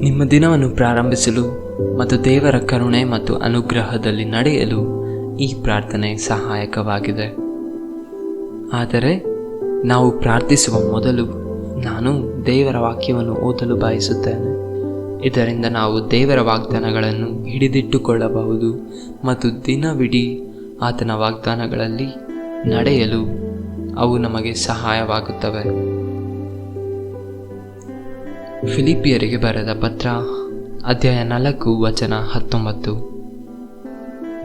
ನಿಮ್ಮ ದಿನವನ್ನು ಪ್ರಾರಂಭಿಸಲು ಮತ್ತು ದೇವರ ಕರುಣೆ ಮತ್ತು ಅನುಗ್ರಹದಲ್ಲಿ ನಡೆಯಲು ಈ ಪ್ರಾರ್ಥನೆ ಸಹಾಯಕವಾಗಿದೆ. ಆದರೆ ನಾವು ಪ್ರಾರ್ಥಿಸುವ ಮೊದಲು ನಾನು ದೇವರ ವಾಕ್ಯವನ್ನು ಓದಲು ಬಯಸುತ್ತೇನೆ. ಇದರಿಂದ ನಾವು ದೇವರ ವಾಗ್ದಾನಗಳನ್ನು ಹಿಡಿದಿಟ್ಟುಕೊಳ್ಳಬಹುದು ಮತ್ತು ದಿನವಿಡೀ ಆತನ ವಾಗ್ದಾನಗಳಲ್ಲಿ ನಡೆಯಲು ಅವು ನಮಗೆ ಸಹಾಯವಾಗುತ್ತವೆ. ಫಿಲಿಪಿಯರಿಗೆ ಬರೆದ ಪತ್ರ ಅಧ್ಯಾಯ 4 ವಚನ 19.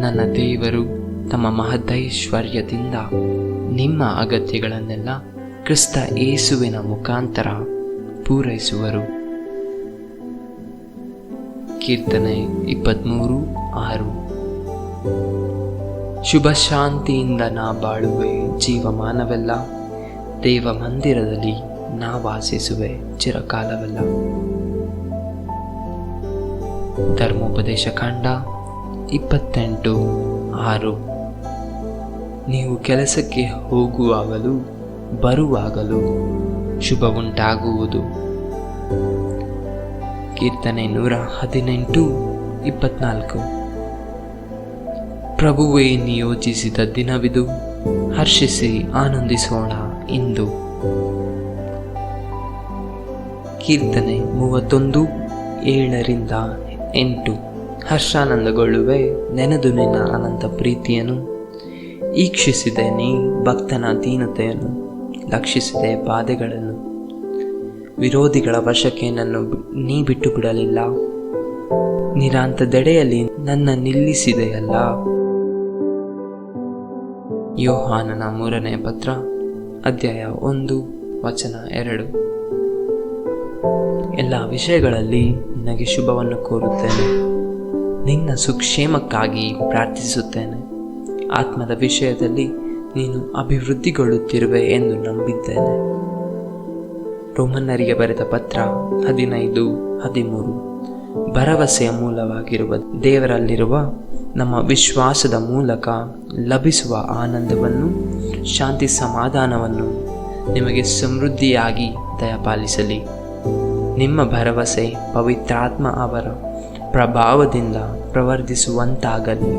ನನ್ನ ದೇವರು ತಮ್ಮ ಮಹದೈಶ್ವರ್ಯದಿಂದ ನಿಮ್ಮ ಅಗತ್ಯಗಳನ್ನೆಲ್ಲ ಕ್ರಿಸ್ತ ಯೇಸುವಿನ ಮುಖಾಂತರ ಪೂರೈಸುವರು. ಕೀರ್ತನೆ 23:6. ಶುಭ ಶಾಂತಿಯಿಂದ ನಾ ಬಾಳುವೆ ಜೀವಮಾನವೆಲ್ಲ, ದೇವ ಮಂದಿರದಲ್ಲಿ ನಾ ವಾಸಿಸುವೆ ಚಿರಕಾಲವೆಲ್ಲ. ಧರ್ಮೋಪದೇಶ ಕಾಂಡ 28:6. ನೀವು ಕೆಲಸಕ್ಕೆ ಹೋಗುವಾಗಲೂ ಬರುವಾಗಲೂ ಶುಭವುಂಟಾಗುವುದು. ಕೀರ್ತನೆ 118:24. ಪ್ರಭುವೇ ನಿಯೋಜಿಸಿದ ದಿನವಿದು, ಹರ್ಷಿಸಿ ಆನಂದಿಸೋಣ ಇಂದು. ಕೀರ್ತನೆ 31:7-8. ಹರ್ಷಾನಂದಗೊಳ್ಳುವೆ ನೆನೆದು ನಿನ್ನ ಅನಂತ ಪ್ರೀತಿಯನ್ನು, ಈಕ್ಷಿಸಿದೆ ನೀ ಭಕ್ತನ ದೀನತೆಯನ್ನು, ಲಕ್ಷಿಸಿದೆ ಬಾಧೆಗಳನ್ನು. ವಿರೋಧಿಗಳ ವಶಕ್ಕೆ ನನ್ನ ನೀ ಬಿಟ್ಟು ಬಿಡಲಿಲ್ಲ, ನಿರಾಂತದೆಡೆಯಲ್ಲಿ ನನ್ನ ನಿಲ್ಲಿಸಿದೆಯಲ್ಲ. ಯೋಹಾನನ 3ನೇ ಪತ್ರ ಅಧ್ಯಾಯ 1 ವಚನ 2. ಎಲ್ಲ ವಿಷಯಗಳಲ್ಲಿ ನಿನಗೆ ಶುಭವನ್ನು ಕೋರುತ್ತೇನೆ, ನಿನ್ನ ಸುಕ್ಷೇಮಕ್ಕಾಗಿ ಪ್ರಾರ್ಥಿಸುತ್ತೇನೆ. ಆತ್ಮದ ವಿಷಯದಲ್ಲಿ ನೀನು ಅಭಿವೃದ್ಧಿಗೊಳ್ಳುತ್ತಿರುವೆ ಎಂದು ನಂಬಿದ್ದೇನೆ. ರೋಮನ್ನರಿಗೆ ಬರೆದ ಪತ್ರ 15:13. ಭರವಸೆಯ ಮೂಲವಾಗಿರುವ ದೇವರಲ್ಲಿರುವ ನಮ್ಮ ವಿಶ್ವಾಸದ ಮೂಲಕ ಲಭಿಸುವ ಆನಂದವನ್ನು, ಶಾಂತಿ ಸಮಾಧಾನವನ್ನು ನಿಮಗೆ ಸಮೃದ್ಧಿಯಾಗಿ ದಯಪಾಲಿಸಲಿ. ನಿಮ್ಮ ಭರವಸೆ ಪವಿತ್ರಾತ್ಮ ಅವರ ಪ್ರಭಾವದಿಂದ ಪ್ರವರ್ಧಿಸುವಂತಾಗಲಿ.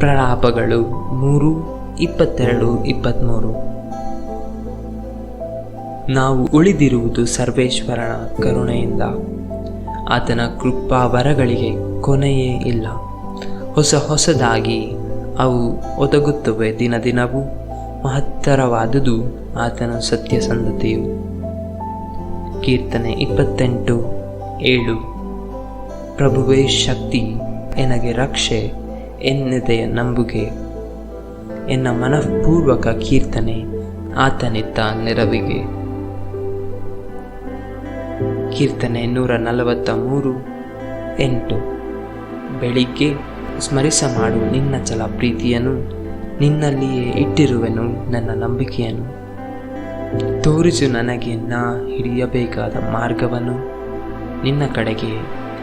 ಪ್ರಲಾಪಗಳು 3:22-23. ನಾವು ಉಳಿದಿರುವುದು ಸರ್ವೇಶ್ವರನ ಕರುಣೆಯಿಂದ. ಆತನ ಕೃಪಾವರಗಳಿಗೆ ಕೊನೆಯೇ ಇಲ್ಲ. ಹೊಸದಾಗಿ ಅವು ಒದಗುತ್ತವೆ ದಿನದಿನವೂ. ಮಹತ್ತರವಾದುದು ಆತನ ಸತ್ಯಸಂಧತೆಯು. ಕೀರ್ತನೆ 28:7. ಪ್ರಭುವೇ ಶಕ್ತಿ, ಎನಗೆ ರಕ್ಷೆ, ಎನ್ನೆದೆಯ ನಂಬುಗೆ. ಎನ್ನ ಮನಃಪೂರ್ವಕ ಕೀರ್ತನೆ ಆತನಿತ್ತ ನೆರವಿಗೆ. ಕೀರ್ತನೆ 143:8. ಬೆಳಿಗ್ಗೆ ಸ್ಮರಿಸ ಮಾಡು ನಿನ್ನ ಚಲ ಪ್ರೀತಿಯನ್ನು, ನಿನ್ನಲ್ಲಿಯೇ ಇಟ್ಟಿರುವೆನು ನನ್ನ ನಂಬಿಕೆಯನ್ನು. ತೋರಿಸು ನನಗೆ ನಾ ಹಿಡಿಯಬೇಕಾದ ಮಾರ್ಗವನ್ನು, ನಿನ್ನ ಕಡೆಗೆ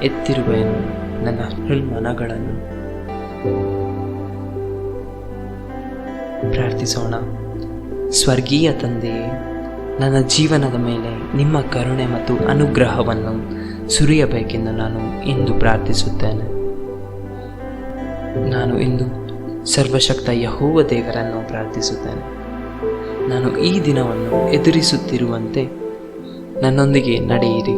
ಎತ್ತಿರುವೆನು ನನ್ನ ಹೃನ್ಮನಗಳನ್ನು. ಪ್ರಾರ್ಥಿಸೋಣ. ಸ್ವರ್ಗೀಯ ತಂದೆಯೇ, ನನ್ನ ಜೀವನದ ಮೇಲೆ ನಿಮ್ಮ ಕರುಣೆ ಮತ್ತು ಅನುಗ್ರಹವನ್ನು ಸುರಿಯಬೇಕೆಂದು ನಾನು ಇಂದು ಪ್ರಾರ್ಥಿಸುತ್ತೇನೆ. ನಾನು ಇಂದು ಸರ್ವಶಕ್ತ ಯೆಹೋವ ದೇವರನ್ನು ಪ್ರಾರ್ಥಿಸುತ್ತೇನೆ. ನಾನು ಈ ದಿನವನ್ನು ಎದುರಿಸುತ್ತಿರುವಂತೆ ನನ್ನೊಂದಿಗೆ ನಡೆಯಿರಿ.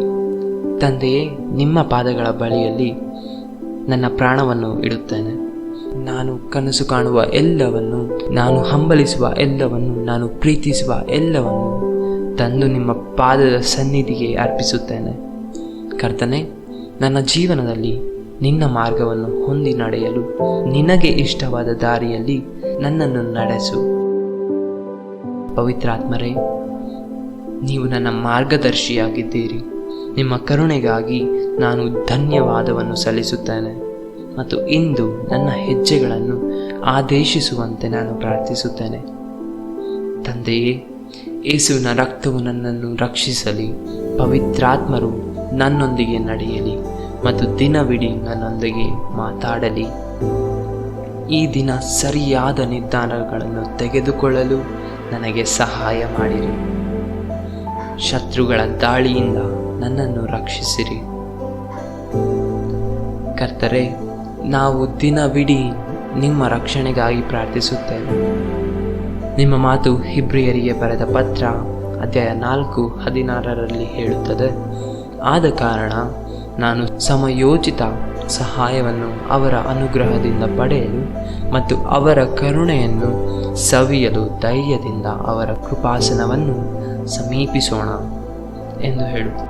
ತಂದೆಯೇ, ನಿಮ್ಮ ಪಾದಗಳ ಬಳಿಯಲ್ಲಿ ನನ್ನ ಪ್ರಾಣವನ್ನು ಇಡುತ್ತೇನೆ. ನಾನು ಕನಸು ಕಾಣುವ ಎಲ್ಲವನ್ನು, ನಾನು ಹಂಬಲಿಸುವ ಎಲ್ಲವನ್ನು, ನಾನು ಪ್ರೀತಿಸುವ ಎಲ್ಲವನ್ನು ತಂದು ನಿಮ್ಮ ಪಾದದ ಸನ್ನಿಧಿಗೆ ಅರ್ಪಿಸುತ್ತೇನೆ. ಕರ್ತನೇ, ನನ್ನ ಜೀವನದಲ್ಲಿ ನಿನ್ನ ಮಾರ್ಗವನ್ನು ಹೊಂದಿ ನಡೆಯಲು ನಿನಗೆ ಇಷ್ಟವಾದ ದಾರಿಯಲ್ಲಿ ನನ್ನನ್ನು ನಡೆಸು. ಪವಿತ್ರಾತ್ಮರೇ, ನೀವು ನನ್ನ ಮಾರ್ಗದರ್ಶಿಯಾಗಿದ್ದೀರಿ. ನಿಮ್ಮ ಕರುಣೆಗಾಗಿ ನಾನು ಧನ್ಯವಾದವನ್ನು ಸಲ್ಲಿಸುತ್ತೇನೆ ಮತ್ತು ಇಂದು ನನ್ನ ಹೆಜ್ಜೆಗಳನ್ನು ಆದೇಶಿಸುವಂತೆ ನಾನು ಪ್ರಾರ್ಥಿಸುತ್ತೇನೆ. ತಂದೆಯೇ, ಯೇಸುವಿನ ರಕ್ತವು ನನ್ನನ್ನು ರಕ್ಷಿಸಲಿ. ಪವಿತ್ರಾತ್ಮರು ನನ್ನೊಂದಿಗೆ ನಡೆಯಲಿ ಮತ್ತು ದಿನವಿಡೀ ನನ್ನೊಂದಿಗೆ ಮಾತಾಡಲಿ. ಈ ದಿನ ಸರಿಯಾದ ನಿರ್ಧಾರಗಳನ್ನು ತೆಗೆದುಕೊಳ್ಳಲು ನನಗೆ ಸಹಾಯ ಮಾಡಿರಿ. ಶತ್ರುಗಳ ದಾಳಿಯಿಂದ ನನ್ನನ್ನು ರಕ್ಷಿಸಿರಿ. ಕರ್ತರೇ, ನಾವು ದಿನವಿಡೀ ನಿಮ್ಮ ರಕ್ಷಣೆಗಾಗಿ ಪ್ರಾರ್ಥಿಸುತ್ತೇವೆ. ನಿಮ್ಮ ಮಾತು ಇಬ್ರಿಯರಿಗೆ ಬರೆದ ಪತ್ರ ಅಧ್ಯಾಯ 4:16 ಹೇಳುತ್ತದೆ, ಆದ ಕಾರಣ ನಾನು ಸಮಯೋಚಿತ ಸಹಾಯವನ್ನು ಅವರ ಅನುಗ್ರಹದಿಂದ ಪಡೆಯಲು ಮತ್ತು ಅವರ ಕರುಣೆಯನ್ನು ಸವಿಯಲು ಧೈರ್ಯದಿಂದ ಅವರ ಕೃಪಾಸನವನ್ನು ಸಮೀಪಿಸೋಣ ಎಂದು ಹೇಳುತ್ತದೆ.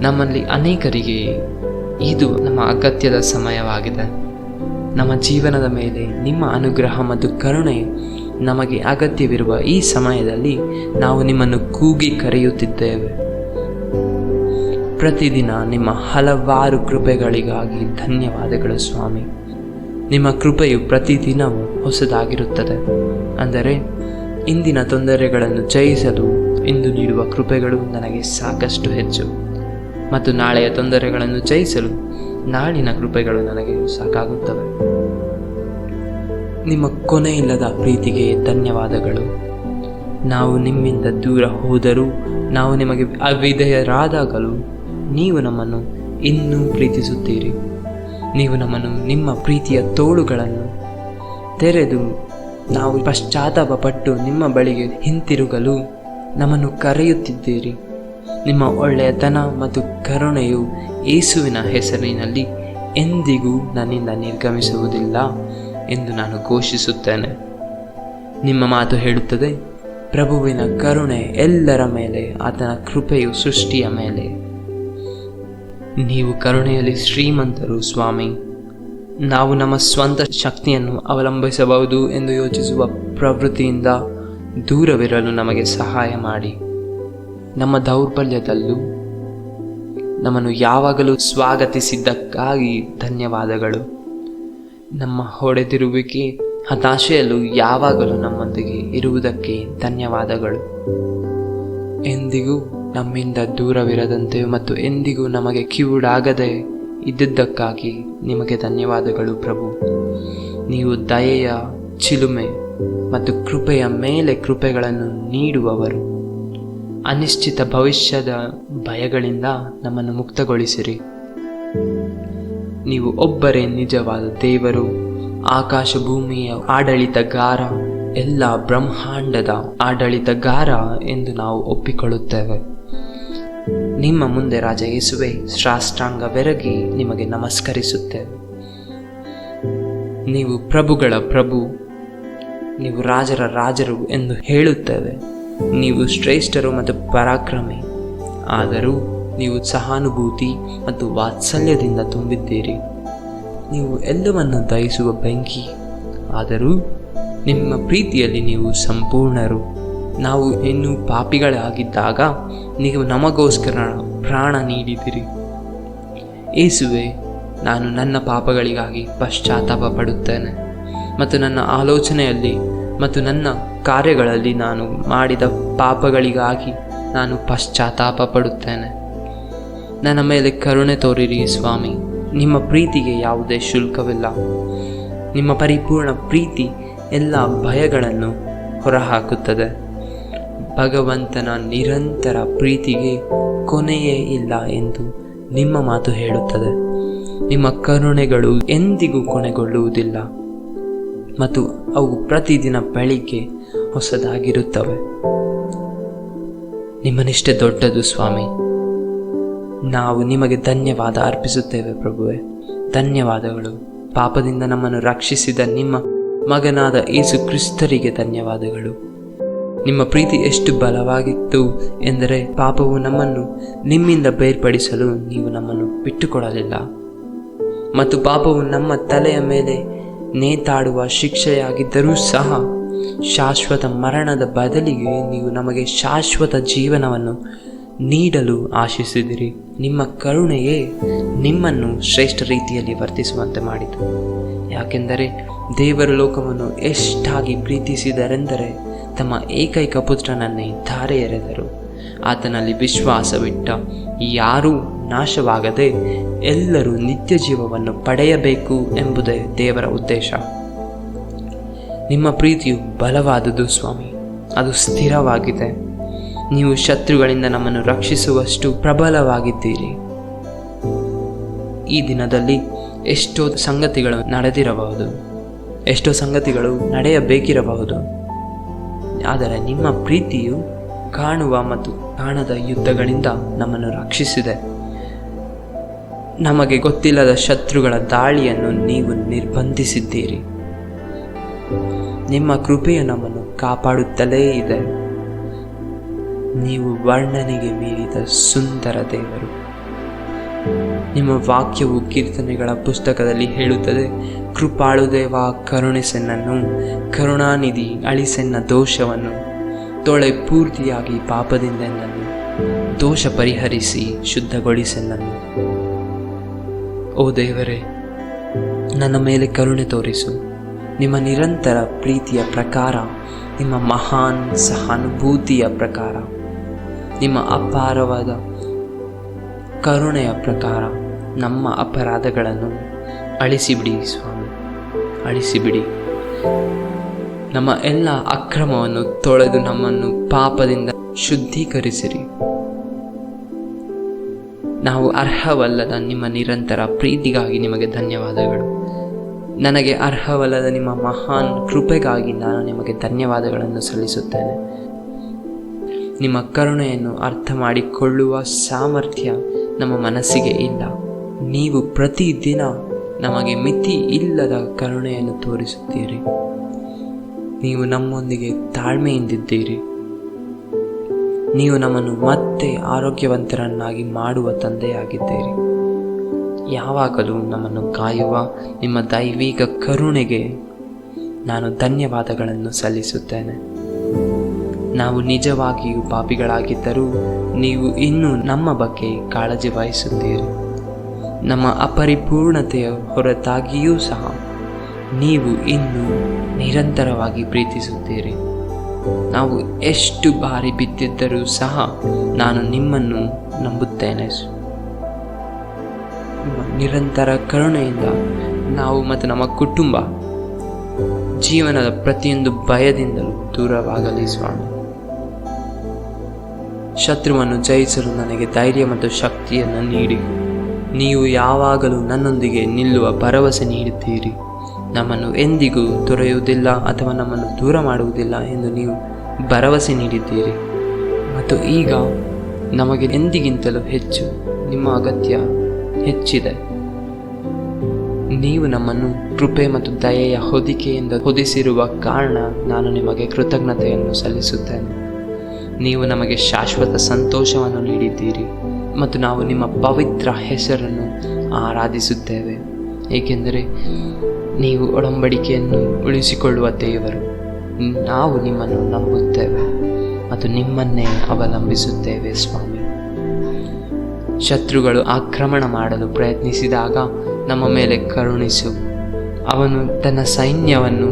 ನಮ್ಮಲ್ಲಿ ಅನೇಕರಿಗೆ ಇದು ನಮ್ಮ ಅಗತ್ಯದ ಸಮಯವಾಗಿದೆ. ನಮ್ಮ ಜೀವನದ ಮೇಲೆ ನಿಮ್ಮ ಅನುಗ್ರಹ ಮತ್ತು ಕರುಣೆ ನಮಗೆ ಅಗತ್ಯವಿರುವ ಈ ಸಮಯದಲ್ಲಿ ನಾವು ನಿಮ್ಮನ್ನು ಕೂಗಿ ಕರೆಯುತ್ತಿದ್ದೇವೆ. ಪ್ರತಿದಿನ ನಿಮ್ಮ ಹಲವಾರು ಕೃಪೆಗಳಿಗಾಗಿ ಧನ್ಯವಾದಗಳು ಸ್ವಾಮಿ. ನಿಮ್ಮ ಕೃಪೆಯು ಪ್ರತಿದಿನವೂ ಹೊಸದಾಗಿರುತ್ತದೆ. ಅಂದರೆ ಇಂದಿನ ತೊಂದರೆಗಳನ್ನು ಜಯಿಸಲು ಇಂದು ನೀಡುವ ಕೃಪೆಗಳು ನನಗೆ ಸಾಕಷ್ಟು ಹೆಚ್ಚು, ಮತ್ತು ನಾಳೆಯ ತೊಂದರೆಗಳನ್ನು ಜಯಿಸಲು ನಾಳಿನ ಕೃಪೆಗಳು ನನಗೆ ಸಾಕಾಗುತ್ತವೆ. ನಿಮ್ಮ ಕೊನೆಯಿಲ್ಲದ ಪ್ರೀತಿಗೆ ಧನ್ಯವಾದಗಳು. ನಾವು ನಿಮ್ಮಿಂದ ದೂರ ಹೋದರೂ, ನಾವು ನಿಮಗೆ ಅವಿಧೇಯರಾದಾಗಲೂ ನೀವು ನಮ್ಮನ್ನು ಇನ್ನೂ ಪ್ರೀತಿಸುತ್ತೀರಿ. ನೀವು ನಮ್ಮನ್ನು ನಿಮ್ಮ ಪ್ರೀತಿಯ ತೋಳುಗಳನ್ನು ತೆರೆದು ನಾವು ಪಶ್ಚಾತ್ತಾಪ ಪಟ್ಟು ನಿಮ್ಮ ಬಳಿಗೆ ಹಿಂತಿರುಗಲು ನಮ್ಮನ್ನು ಕರೆಯುತ್ತಿದ್ದೀರಿ. ನಿಮ್ಮ ಒಳ್ಳೆಯತನ ಮತ್ತು ಕರುಣೆಯು ಯೇಸುವಿನ ಹೆಸರಿನಲ್ಲಿ ಎಂದಿಗೂ ನನ್ನಿಂದ ನಿರ್ಗಮಿಸುವುದಿಲ್ಲ ಎಂದು ನಾನು ಘೋಷಿಸುತ್ತೇನೆ. ನಿಮ್ಮ ಮಾತು ಹೇಳುತ್ತದೆ, ಪ್ರಭುವಿನ ಕರುಣೆ ಎಲ್ಲರ ಮೇಲೆ, ಆತನ ಕೃಪೆಯು ಸೃಷ್ಟಿಯ ಮೇಲೆ. ನೀವು ಕರುಣೆಯಲ್ಲಿ ಶ್ರೀಮಂತರು ಸ್ವಾಮಿ. ನಾವು ನಮ್ಮ ಸ್ವಂತ ಶಕ್ತಿಯನ್ನು ಅವಲಂಬಿಸಬಹುದು ಎಂದು ಯೋಚಿಸುವ ಪ್ರವೃತ್ತಿಯಿಂದ ದೂರವಿರಲು ನಮಗೆ ಸಹಾಯ ಮಾಡಿ. ನಮ್ಮ ದೌರ್ಬಲ್ಯದಲ್ಲೂ ನಮ್ಮನ್ನು ಯಾವಾಗಲೂ ಸ್ವಾಗತಿಸಿದ್ದಕ್ಕಾಗಿ ಧನ್ಯವಾದಗಳು. ನಮ್ಮ ಹೊಡೆದಿರುವಿಕೆ ಹತಾಶೆಯಲ್ಲೂ ಯಾವಾಗಲೂ ನಮ್ಮೊಂದಿಗೆ ಇರುವುದಕ್ಕೆ ಧನ್ಯವಾದಗಳು. ಎಂದಿಗೂ ನಮ್ಮಿಂದ ದೂರವಿರದಂತೆ ಮತ್ತು ಎಂದಿಗೂ ನಮಗೆ ಕಿವುಡಾಗದೆ ಇದ್ದಿದ್ದಕ್ಕಾಗಿ ನಿಮಗೆ ಧನ್ಯವಾದಗಳು ಪ್ರಭು. ನೀವು ದಯೆಯ ಚಿಲುಮೆ ಮತ್ತು ಕೃಪೆಯ ಮೇಲೆ ಕೃಪೆಗಳನ್ನು ನೀಡುವವರು. ಅನಿಶ್ಚಿತ ಭವಿಷ್ಯದ ಭಯಗಳಿಂದ ನಮ್ಮನ್ನು ಮುಕ್ತಗೊಳಿಸಿರಿ. ನೀವು ಒಬ್ಬರೇ ನಿಜವಾದ ದೇವರು, ಆಕಾಶ ಭೂಮಿಯ ಆಡಳಿತಗಾರ, ಎಲ್ಲ ಬ್ರಹ್ಮಾಂಡದ ಆಡಳಿತಗಾರ ಎಂದು ನಾವು ಒಪ್ಪಿಕೊಳ್ಳುತ್ತೇವೆ. ನಿಮ್ಮ ಮುಂದೆ ರಾಜ ಯೇಸುವೆ ಸಾಷ್ಟಾಂಗವೆರಗಿ ನಿಮಗೆ ನಮಸ್ಕರಿಸುತ್ತೇವೆ. ನೀವು ಪ್ರಭುಗಳ ಪ್ರಭು, ನೀವು ರಾಜರ ರಾಜರು ಎಂದು ಹೇಳುತ್ತೇವೆ. ನೀವು ಶ್ರೇಷ್ಠರು ಮತ್ತು ಪರಾಕ್ರಮಿ, ಆದರೂ ನೀವು ಸಹಾನುಭೂತಿ ಮತ್ತು ವಾತ್ಸಲ್ಯದಿಂದ ತುಂಬಿದ್ದೀರಿ. ನೀವು ಎಲ್ಲವನ್ನು ದಹಿಸುವ ಬೆಂಕಿ, ಆದರೂ ನಿಮ್ಮ ಪ್ರೀತಿಯಲ್ಲಿ ನೀವು ಸಂಪೂರ್ಣರು. ನಾವು ಇನ್ನೂ ಪಾಪಿಗಳಾಗಿದ್ದಾಗ ನೀವು ನಮಗೋಸ್ಕರ ಪ್ರಾಣ ನೀಡಿದಿರಿ. ಯೇಸುವೆ, ನಾನು ನನ್ನ ಪಾಪಗಳಿಗಾಗಿ ಪಶ್ಚಾತ್ತಾಪ ಪಡುತ್ತೇನೆ ಮತ್ತು ನನ್ನ ಆಲೋಚನೆಯಲ್ಲಿ ಮತ್ತು ನನ್ನ ಕಾರ್ಯಗಳಲ್ಲಿ ನಾನು ಮಾಡಿದ ಪಾಪಗಳಿಗಾಗಿ ನಾನು ಪಶ್ಚಾತ್ತಾಪ ಪಡುತ್ತೇನೆ. ನನ್ನ ಮೇಲೆ ಕರುಣೆ ತೋರಿರಿ ಸ್ವಾಮಿ. ನಿಮ್ಮ ಪ್ರೀತಿಗೆ ಯಾವುದೇ ಶುಲ್ಕವಿಲ್ಲ. ನಿಮ್ಮ ಪರಿಪೂರ್ಣ ಪ್ರೀತಿ ಎಲ್ಲ ಭಯಗಳನ್ನು ಹೊರಹಾಕುತ್ತದೆ. ಭಗವಂತನ ನಿರಂತರ ಪ್ರೀತಿಗೆ ಕೊನೆಯೇ ಇಲ್ಲ ಎಂದು ನಿಮ್ಮ ಮಾತು ಹೇಳುತ್ತದೆ. ನಿಮ್ಮ ಕರುಣೆಗಳು ಎಂದಿಗೂ ಕೊನೆಗೊಳ್ಳುವುದಿಲ್ಲ ಮತ್ತು ಅವು ಪ್ರತಿದಿನ ಬೆಳಿಗ್ಗೆ ಹೊಸದಾಗಿರುತ್ತವೆ. ನಿಮ್ಮ ನಿಷ್ಠೆ ದೊಡ್ಡದು ಸ್ವಾಮಿ. ನಾವು ನಿಮಗೆ ಧನ್ಯವಾದ ಅರ್ಪಿಸುತ್ತೇವೆ ಪ್ರಭುವೆ. ಧನ್ಯವಾದಗಳು. ಪಾಪದಿಂದ ನಮ್ಮನ್ನು ರಕ್ಷಿಸಿದ ನಿಮ್ಮ ಮಗನಾದ ಯೇಸು ಕ್ರಿಸ್ತರಿಗೆ ಧನ್ಯವಾದಗಳು. ನಿಮ್ಮ ಪ್ರೀತಿ ಎಷ್ಟು ಬಲವಾಗಿತ್ತು ಎಂದರೆ ಪಾಪವು ನಮ್ಮನ್ನು ನಿಮ್ಮಿಂದ ಬೇರ್ಪಡಿಸಲು ನೀವು ನಮ್ಮನ್ನು ಬಿಟ್ಟುಕೊಡಲಿಲ್ಲ, ಮತ್ತು ಪಾಪವು ನಮ್ಮ ತಲೆಯ ಮೇಲೆ ನೇತಾಡುವ ಶಿಕ್ಷೆಯಾಗಿದ್ದರೂ ಸಹ ಶಾಶ್ವತ ಮರಣದ ಬದಲಿಗೆ ನೀವು ನಮಗೆ ಶಾಶ್ವತ ಜೀವನವನ್ನು ನೀಡಲು ಆಶಿಸಿದಿರಿ. ನಿಮ್ಮ ಕರುಣೆಯೇ ನಿಮ್ಮನ್ನು ಶ್ರೇಷ್ಠ ರೀತಿಯಲ್ಲಿ ವರ್ತಿಸುವಂತೆ ಮಾಡಿತು. ಯಾಕೆಂದರೆ ದೇವರು ಲೋಕವನ್ನು ಎಷ್ಟಾಗಿ ಪ್ರೀತಿಸಿದರೆಂದರೆ ತಮ್ಮ ಏಕೈಕ ಪುತ್ರನನ್ನೇ ಧಾರೆ ಎರೆದರು. ಆತನಲ್ಲಿ ವಿಶ್ವಾಸವಿಟ್ಟ ಯಾರೂ ನಾಶವಾಗದೆ ಎಲ್ಲರೂ ನಿತ್ಯ ಜೀವವನ್ನು ಪಡೆಯಬೇಕು ಎಂಬುದೇ ದೇವರ ಉದ್ದೇಶ. ನಿಮ್ಮ ಪ್ರೀತಿಯು ಬಲವಾದುದು ಸ್ವಾಮಿ. ಅದು ಸ್ಥಿರವಾಗಿದೆ. ನೀವು ಶತ್ರುಗಳಿಂದ ನಮ್ಮನ್ನು ರಕ್ಷಿಸುವಷ್ಟು ಪ್ರಬಲವಾಗಿದ್ದೀರಿ. ಈ ದಿನದಲ್ಲಿ ಎಷ್ಟೋ ಸಂಗತಿಗಳು ನಡೆದಿರಬಹುದು, ಎಷ್ಟೋ ಸಂಗತಿಗಳು ನಡೆಯಬೇಕಿರಬಹುದು. ಆದರೆ ನಿಮ್ಮ ಪ್ರೀತಿಯು ಕಾಣುವ ಮತ್ತು ಕಾಣದ ಯುದ್ಧಗಳಿಂದ ನಮ್ಮನ್ನು ರಕ್ಷಿಸಿದೆ. ನಮಗೆ ಗೊತ್ತಿಲ್ಲದ ಶತ್ರುಗಳ ದಾಳಿಯನ್ನು ನೀವು ನಿರ್ಬಂಧಿಸಿದ್ದೀರಿ. ನಿಮ್ಮ ಕೃಪೆಯು ನಮ್ಮನ್ನು ಕಾಪಾಡುತ್ತಲೇ ಇದೆ. ನೀವು ವರ್ಣನೆಗೆ ಮೀರಿದ ಸುಂದರ ದೇವರು. ನಿಮ್ಮ ವಾಕ್ಯವು ಕೀರ್ತನೆಗಳ ಪುಸ್ತಕದಲ್ಲಿ ಹೇಳುತ್ತದೆ, ಕೃಪಾಳು ದೇವ ಕರುಣಿಸೆನ್ನನ್ನು, ಕರುಣಾನಿಧಿ ಅಳಿಸೆನ್ನ ದೋಷವನ್ನು, ತೊಳೆ ಪೂರ್ತಿಯಾಗಿ ಪಾಪದಿಂದ ನನ್ನು, ದೋಷ ಪರಿಹರಿಸಿ ಶುದ್ಧಗೊಳಿಸೆನ್ನನ್ನು. ಓ ದೇವರೇ, ನನ್ನ ಮೇಲೆ ಕರುಣೆ ತೋರಿಸು. ನಿಮ್ಮ ನಿರಂತರ ಪ್ರೀತಿಯ ಪ್ರಕಾರ, ನಿಮ್ಮ ಮಹಾನ್ ಸಹಾನುಭೂತಿಯ ಪ್ರಕಾರ, ನಿಮ್ಮ ಅಪಾರವಾದ ಕರುಣೆಯ ಪ್ರಕಾರ ನಮ್ಮ ಅಪರಾಧಗಳನ್ನು ಅಳಿಸಿಬಿಡಿ ಸ್ವಾಮಿ, ಅಳಿಸಿಬಿಡಿ. ನಮ್ಮ ಎಲ್ಲ ಅಕ್ರಮವನ್ನು ತೊಳೆದು ನಮ್ಮನ್ನು ಪಾಪದಿಂದ ಶುದ್ಧೀಕರಿಸಿರಿ. ನಾವು ಅರ್ಹವಲ್ಲದ ನಿಮ್ಮ ನಿರಂತರ ಪ್ರೀತಿಗಾಗಿ ನಿಮಗೆ ಧನ್ಯವಾದಗಳು. ನನಗೆ ಅರ್ಹವಲ್ಲದ ನಿಮ್ಮ ಮಹಾನ್ ಕೃಪೆಗಾಗಿ ನಾನು ನಿಮಗೆ ಧನ್ಯವಾದಗಳನ್ನು ಸಲ್ಲಿಸುತ್ತೇನೆ. ನಿಮ್ಮ ಕರುಣೆಯನ್ನು ಅರ್ಥ ಮಾಡಿಕೊಳ್ಳುವ ಸಾಮರ್ಥ್ಯ ನಮ್ಮ ಮನಸ್ಸಿಗೆ ಇಲ್ಲ. ನೀವು ಪ್ರತಿದಿನ ನಮಗೆ ಮಿತಿ ಇಲ್ಲದ ಕರುಣೆಯನ್ನು ತೋರಿಸುತ್ತೀರಿ. ನೀವು ನಮ್ಮೊಂದಿಗೆ ತಾಳ್ಮೆಯಿಂದಿದ್ದೀರಿ. ನೀವು ನಮ್ಮನ್ನು ಮತ್ತೆ ಆರೋಗ್ಯವಂತರನ್ನಾಗಿ ಮಾಡುವ ತಂದೆಯಾಗಿದ್ದೀರಿ. ಯಾವಾಗಲೂ ನಮ್ಮನ್ನು ಕಾಯುವ ನಿಮ್ಮ ದೈವಿಕ ಕರುಣೆಗೆ ನಾನು ಧನ್ಯವಾದಗಳನ್ನು ಸಲ್ಲಿಸುತ್ತೇನೆ. ನಾವು ನಿಜವಾಗಿಯೂ ಪಾಪಿಗಳಾಗಿದ್ದರೂ ನೀವು ಇನ್ನೂ ನಮ್ಮ ಬಗ್ಗೆ ಕಾಳಜಿ ವಹಿಸುತ್ತೀರಿ. ನಮ್ಮ ಅಪರಿಪೂರ್ಣತೆಯ ಹೊರತಾಗಿಯೂ ಸಹ ನೀವು ಇನ್ನೂ ನಿರಂತರವಾಗಿ ಪ್ರೀತಿಸುತ್ತೀರಿ. ನಾವು ಎಷ್ಟು ಬಾರಿ ಬಿದ್ದಿದ್ದರೂ ಸಹ ನಾನು ನಿಮ್ಮನ್ನು ನಂಬುತ್ತೇನೆ. ನಿಮ್ಮ ನಿರಂತರ ಕರುಣೆಯಿಂದ ನಾವು ಮತ್ತು ನಮ್ಮ ಕುಟುಂಬ ಜೀವನದ ಪ್ರತಿಯೊಂದು ಭಯದಿಂದಲೂ ದೂರವಾಗಲಿ ಸ್ವಾಮಿ. ಶತ್ರುವನ್ನು ಜಯಿಸಲು ನನಗೆ ಧೈರ್ಯ ಮತ್ತು ಶಕ್ತಿಯನ್ನು ನೀಡಿ. ನೀವು ಯಾವಾಗಲೂ ನನ್ನೊಂದಿಗೆ ನಿಲ್ಲುವ ಭರವಸೆ ನೀಡುತ್ತೀರಿ. ನಮ್ಮನ್ನು ಎಂದಿಗೂ ತೊರೆಯುವುದಿಲ್ಲ ಅಥವಾ ನಮ್ಮನ್ನು ದೂರ ಮಾಡುವುದಿಲ್ಲ ಎಂದು ನೀವು ಭರವಸೆ ನೀಡಿದ್ದೀರಿ. ಮತ್ತು ಈಗ ನಮಗೆ ಎಂದಿಗಿಂತಲೂ ಹೆಚ್ಚು ನಿಮ್ಮ ಅಗತ್ಯ ಹೆಚ್ಚಿದೆ. ನೀವು ನಮ್ಮನ್ನು ಕೃಪೆ ಮತ್ತು ದಯೆಯ ಹೊದಿಕೆಯಿಂದ ಹೊದಿಸಿರುವ ಕಾರಣ ನಾನು ನಿಮಗೆ ಕೃತಜ್ಞತೆಯನ್ನು ಸಲ್ಲಿಸುತ್ತೇನೆ. ನೀವು ನಮಗೆ ಶಾಶ್ವತ ಸಂತೋಷವನ್ನು ನೀಡಿದ್ದೀರಿ ಮತ್ತು ನಾವು ನಿಮ್ಮ ಪವಿತ್ರ ಹೆಸರನ್ನು ಆರಾಧಿಸುತ್ತೇವೆ, ಏಕೆಂದರೆ ನೀವು ಒಡಂಬಡಿಕೆಯನ್ನು ಉಳಿಸಿಕೊಳ್ಳುವ ದೇವರು. ನಾವು ನಿಮ್ಮನ್ನು ನಂಬುತ್ತೇವೆ ಮತ್ತು ನಿಮ್ಮನ್ನೇ ಅವಲಂಬಿಸುತ್ತೇವೆ ಸ್ವಾಮಿ. ಶತ್ರುಗಳು ಆಕ್ರಮಣ ಮಾಡಲು ಪ್ರಯತ್ನಿಸಿದಾಗ ನಮ್ಮ ಮೇಲೆ ಕರುಣಿಸು. ಅವನು ತನ್ನ ಸೈನ್ಯವನ್ನು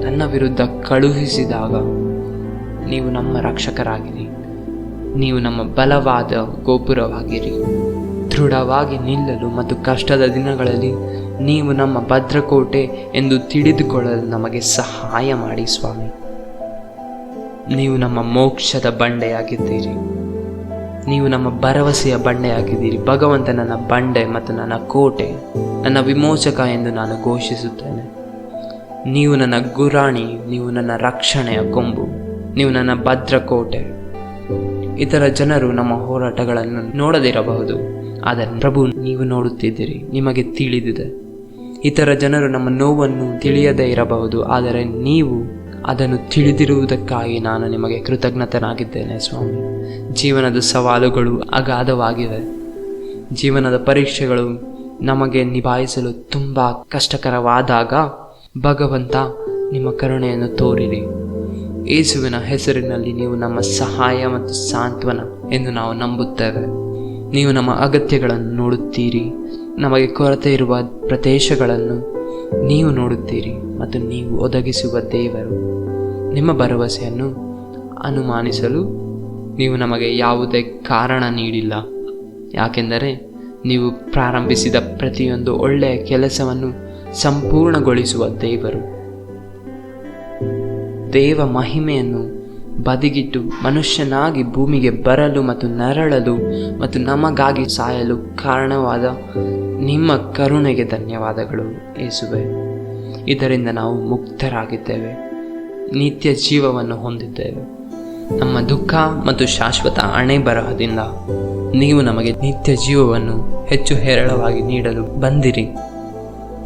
ನನ್ನ ವಿರುದ್ಧ ಕಳುಹಿಸಿದಾಗ ನೀವು ನಮ್ಮ ರಕ್ಷಕರಾಗಿರಿ. ನೀವು ನಮ್ಮ ಬಲವಾದ ಗೋಪುರವಾಗಿರಿ. ದೃಢವಾಗಿ ನಿಲ್ಲಲು ಮತ್ತು ಕಷ್ಟದ ದಿನಗಳಲ್ಲಿ ನೀವು ನಮ್ಮ ಭದ್ರಕೋಟೆ ಎಂದು ತಿಳಿದುಕೊಳ್ಳಲು ನಮಗೆ ಸಹಾಯ ಮಾಡಿ ಸ್ವಾಮಿ. ನೀವು ನಮ್ಮ ಮೋಕ್ಷದ ಬಂಡೆಯಾಗಿದ್ದೀರಿ. ನೀವು ನಮ್ಮ ಭರವಸೆಯ ಬಂಡೆಯಾಗಿದ್ದೀರಿ. ಭಗವಂತ ನನ್ನ ಬಂಡೆ ಮತ್ತು ನನ್ನ ಕೋಟೆ, ನನ್ನ ವಿಮೋಚಕ ಎಂದು ನಾನು ಘೋಷಿಸುತ್ತೇನೆ. ನೀವು ನನ್ನ ಗುರಾಣಿ, ನೀವು ನನ್ನ ರಕ್ಷಣೆಯ ಕೊಂಬು, ನೀವು ನನ್ನ ಭದ್ರಕೋಟೆ. ಇತರ ಜನರು ನಮ್ಮ ಹೋರಾಟಗಳನ್ನು ನೋಡದಿರಬಹುದು, ಆದರೆ ಪ್ರಭು ನೀವು ನೋಡುತ್ತಿದ್ದೀರಿ, ನಿಮಗೆ ತಿಳಿದಿದೆ. ಇತರ ಜನರು ನಮ್ಮ ನೋವನ್ನು ತಿಳಿಯದೇ ಇರಬಹುದು, ಆದರೆ ನೀವು ಅದನ್ನು ತಿಳಿದಿರುವುದಕ್ಕಾಗಿ ನಾನು ನಿಮಗೆ ಕೃತಜ್ಞತನಾಗಿದ್ದೇನೆ ಸ್ವಾಮಿ. ಜೀವನದ ಸವಾಲುಗಳು ಅಗಾಧವಾಗಿವೆ. ಜೀವನದ ಪರೀಕ್ಷೆಗಳು ನಮಗೆ ನಿಭಾಯಿಸಲು ತುಂಬ ಕಷ್ಟಕರವಾದಾಗ ಭಗವಂತ ನಿಮ್ಮ ಕರುಣೆಯನ್ನು ತೋರಿರಿ. ಯೇಸುವಿನ ಹೆಸರಿನಲ್ಲಿ ನೀವು ನಮ್ಮ ಸಹಾಯ ಮತ್ತು ಸಾಂತ್ವನ ಎಂದು ನಾವು ನಂಬುತ್ತೇವೆ. ನೀವು ನಮ್ಮ ಅಗತ್ಯಗಳನ್ನು ನೋಡುತ್ತೀರಿ. ನಮಗೆ ಕೊರತೆ ಇರುವ ಪ್ರದೇಶಗಳನ್ನು ನೀವು ನೋಡುತ್ತೀರಿ ಮತ್ತು ನೀವು ಒದಗಿಸುವ ದೇವರು. ನಿಮ್ಮ ಭರವಸೆಯನ್ನು ಅನುಮಾನಿಸಲು ನೀವು ನಮಗೆ ಯಾವುದೇ ಕಾರಣ ನೀಡಿಲ್ಲ, ಯಾಕೆಂದರೆ ನೀವು ಪ್ರಾರಂಭಿಸಿದ ಪ್ರತಿಯೊಂದು ಒಳ್ಳೆಯ ಕೆಲಸವನ್ನು ಸಂಪೂರ್ಣಗೊಳಿಸುವ ದೇವರು. ದೇವ ಮಹಿಮೆಯನ್ನು ಬದಿಗಿಟ್ಟು ಮನುಷ್ಯನಾಗಿ ಭೂಮಿಗೆ ಬರಲು ಮತ್ತು ನರಳಲು ಮತ್ತು ನಮಗಾಗಿ ಸಾಯಲು ಕಾರಣವಾದ ನಿಮ್ಮ ಕರುಣೆಗೆ ಧನ್ಯವಾದಗಳು ಯೇಸುವೆ. ಇದರಿಂದ ನಾವು ಮುಕ್ತರಾಗಿದ್ದೇವೆ, ನಿತ್ಯ ಜೀವವನ್ನು ಹೊಂದಿದ್ದೇವೆ. ನಮ್ಮ ದುಃಖ ಮತ್ತು ಶಾಶ್ವತ ಹಣೆ ಬರಹದಿಂದ ನೀವು ನಮಗೆ ನಿತ್ಯ ಜೀವವನ್ನು ಹೆಚ್ಚು ಹೇರಳವಾಗಿ ನೀಡಲು ಬಂದಿರಿ.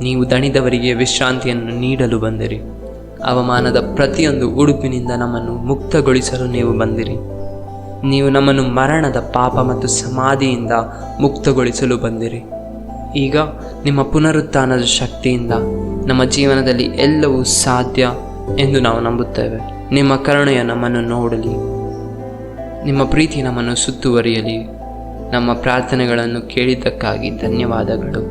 ನೀವು ದಣಿದವರಿಗೆ ವಿಶ್ರಾಂತಿಯನ್ನು ನೀಡಲು ಬಂದಿರಿ. ಅವಮಾನದ ಪ್ರತಿಯೊಂದು ಉಡುಪಿನಿಂದ ನಮ್ಮನ್ನು ಮುಕ್ತಗೊಳಿಸಲು ನೀವು ಬಂದಿರಿ. ನೀವು ನಮ್ಮನ್ನು ಮರಣದ ಪಾಪ ಮತ್ತು ಸಮಾಧಿಯಿಂದ ಮುಕ್ತಗೊಳಿಸಲು ಬಂದಿರಿ. ಈಗ ನಿಮ್ಮ ಪುನರುತ್ಥಾನದ ಶಕ್ತಿಯಿಂದ ನಮ್ಮ ಜೀವನದಲ್ಲಿ ಎಲ್ಲವೂ ಸಾಧ್ಯ ಎಂದು ನಾವು ನಂಬುತ್ತೇವೆ. ನಿಮ್ಮ ಕರುಣೆಯ ನಮ್ಮನ್ನು ನೋಡಲಿ, ನಿಮ್ಮ ಪ್ರೀತಿ ನಮ್ಮನ್ನು ಸುತ್ತುವರಿಯಲಿ. ನಮ್ಮ ಪ್ರಾರ್ಥನೆಗಳನ್ನು ಕೇಳಿದ್ದಕ್ಕಾಗಿ ಧನ್ಯವಾದಗಳು.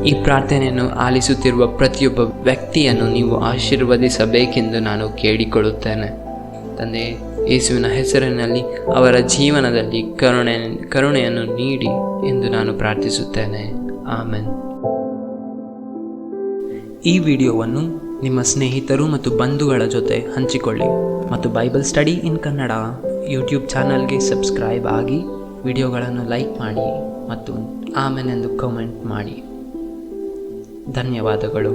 ಈ ಪ್ರಾರ್ಥನೆಯನ್ನು ಆಲಿಸುತ್ತಿರುವ ಪ್ರತಿಯೊಬ್ಬ ವ್ಯಕ್ತಿಯನ್ನು ನೀವು ಆಶೀರ್ವದಿಸಬೇಕೆಂದು ನಾನು ಕೇಳಿಕೊಳ್ಳುತ್ತೇನೆ. ತಂದೆ, ಯೇಸುವಿನ ಹೆಸರಿನಲ್ಲಿ ಅವರ ಜೀವನದಲ್ಲಿ ಕರುಣೆಯನ್ನು ನೀಡಿ ಎಂದು ನಾನು ಪ್ರಾರ್ಥಿಸುತ್ತೇನೆ. ಆಮೆನ್. ಈ ವಿಡಿಯೋವನ್ನು ನಿಮ್ಮ ಸ್ನೇಹಿತರು ಮತ್ತು ಬಂಧುಗಳ ಜೊತೆ ಹಂಚಿಕೊಳ್ಳಿ ಮತ್ತು Bible study in Kannada YouTube ಚಾನಲ್ಗೆ ಸಬ್ಸ್ಕ್ರೈಬ್ ಆಗಿ ವಿಡಿಯೋಗಳನ್ನು ಲೈಕ್ ಮಾಡಿ ಮತ್ತು ಆಮೆನ್ ಎಂದು ಕಾಮೆಂಟ್ ಮಾಡಿ. ಧನ್ಯವಾದಗಳು.